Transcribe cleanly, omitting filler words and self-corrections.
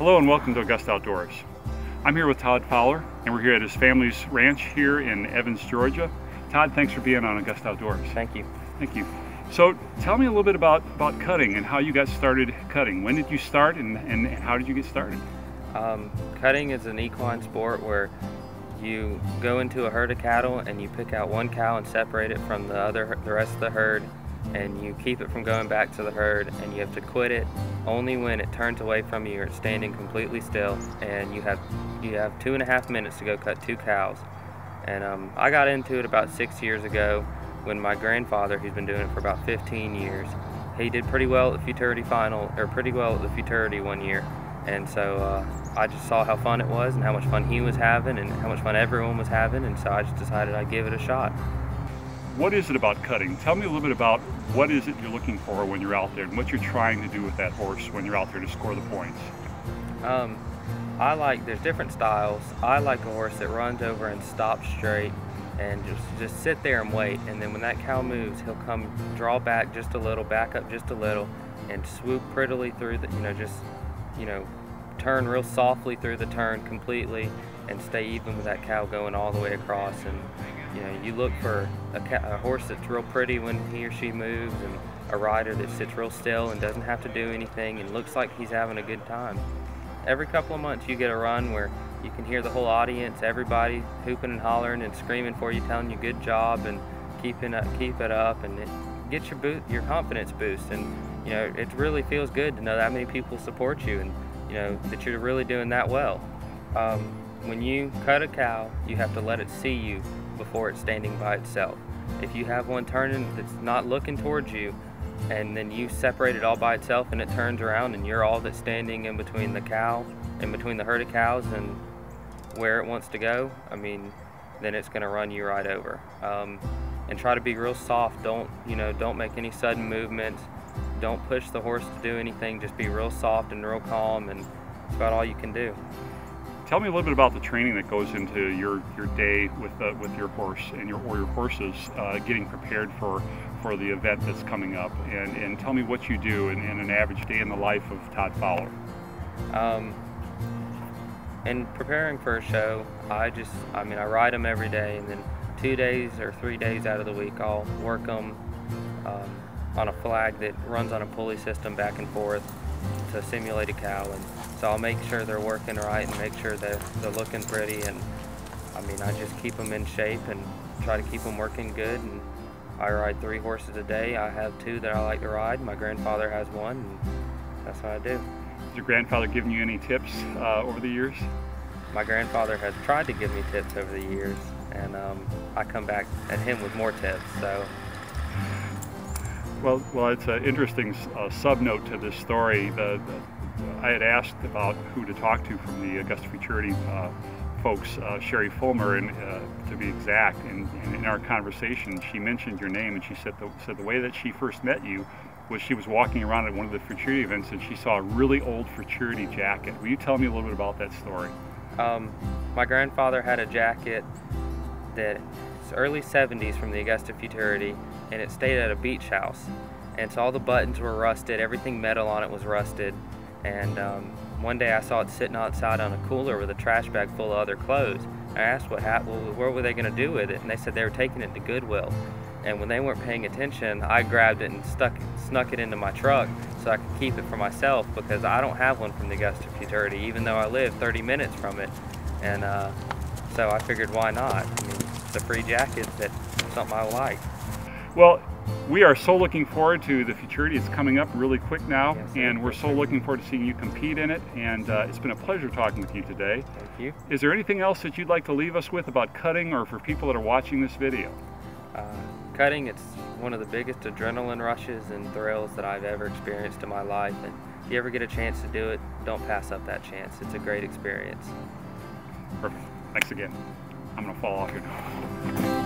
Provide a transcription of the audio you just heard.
Hello and welcome to Augusta Outdoors. I'm here with Todd Fowler and we're here at his family's ranch here in Evans, Georgia. Todd, thanks for being on Augusta Outdoors. Thank you. Thank you. So tell me a little bit about cutting and how you got started cutting. When did you start and how did you get started? Cutting is an equine sport where you go into a herd of cattle and you pick out one cow and separate it from the rest of the herd, and you keep it from going back to the herd, and you have to quit it only when it turns away from you or it's standing completely still, and you have 2.5 minutes to go cut 2 cows. And I got into it about 6 years ago when my grandfather, who's been doing it for about 15 years, he did pretty well at the Futurity Futurity one year, and so I just saw how fun it was and how much fun he was having and how much fun everyone was having, and so I just decided I'd give it a shot. What is it about cutting? Tell me a little bit about what is it you're looking for when you're out there and what you're trying to do with that horse when you're out there to score the points. There's different styles. I like a horse that runs over and stops straight and just sit there and wait, and then when that cow moves, he'll come draw back just a little, back up just a little, and swoop prettily through turn real softly through the turn completely and stay even with that cow going all the way across. And you look for a horse that's real pretty when he or she moves, and a rider that sits real still and doesn't have to do anything and looks like he's having a good time. Every couple of months you get a run where you can hear the whole audience, everybody hooping and hollering and screaming for you, telling you good job and keep it up, and it gets your confidence boost, and it really feels good to know that many people support you and that you're really doing that well. When you cut a cow, you have to let it see you before it's standing by itself. If you have one turning that's not looking towards you, and then you separate it all by itself and it turns around and you're all that's standing in between the cow, in between the herd of cows and where it wants to go, then it's going to run you right over. And try to be real soft. Don't make any sudden movements. Don't push the horse to do anything. Just be real soft and real calm, and that's about all you can do. Tell me a little bit about the training that goes into your day with your horse and your horses getting prepared for the event that's coming up, and tell me what you do in an average day in the life of Todd Fowler. In preparing for a show, I ride them every day, and then 2 days or 3 days out of the week I'll work them on a flag that runs on a pulley system back and forth to simulate a cow, and so I'll make sure they're working right and make sure that they're looking pretty, and I just keep them in shape and try to keep them working good. And I ride 3 horses a day. I have 2 that I like to ride. My grandfather has 1, and that's what I do. Has your grandfather given you any tips over the years? My grandfather has tried to give me tips over the years, and I come back at him with more tips. So. Well, it's an interesting sub-note to this story. I had asked about who to talk to from the Augusta Futurity folks, Sherry Fulmer, and to be exact. And in our conversation, she mentioned your name, and she said the way that she first met you was she was walking around at one of the Futurity events, and she saw a really old Futurity jacket. Will you tell me a little bit about that story? My grandfather had a jacket that's early 70s from the Augusta Futurity, and it stayed at a beach house, and so all the buttons were rusted, everything metal on it was rusted, and one day I saw it sitting outside on a cooler with a trash bag full of other clothes. I asked what were they going to do with it, and they said they were taking it to Goodwill, and when they weren't paying attention, I grabbed it and snuck it into my truck so I could keep it for myself, because I don't have one from the Augusta Futurity, even though I live 30 minutes from it, and so I figured, why not? It's a free jacket, that's something I like. Well, we are so looking forward to the Futurity. It's coming up really quick now, yes, and we're so looking forward to seeing you compete in it, and it's been a pleasure talking with you today. Thank you. Is there anything else that you'd like to leave us with about cutting, or for people that are watching this video? Cutting, it's one of the biggest adrenaline rushes and thrills that I've ever experienced in my life, and if you ever get a chance to do it, don't pass up that chance. It's a great experience. Perfect. Thanks again. I'm going to fall off here now.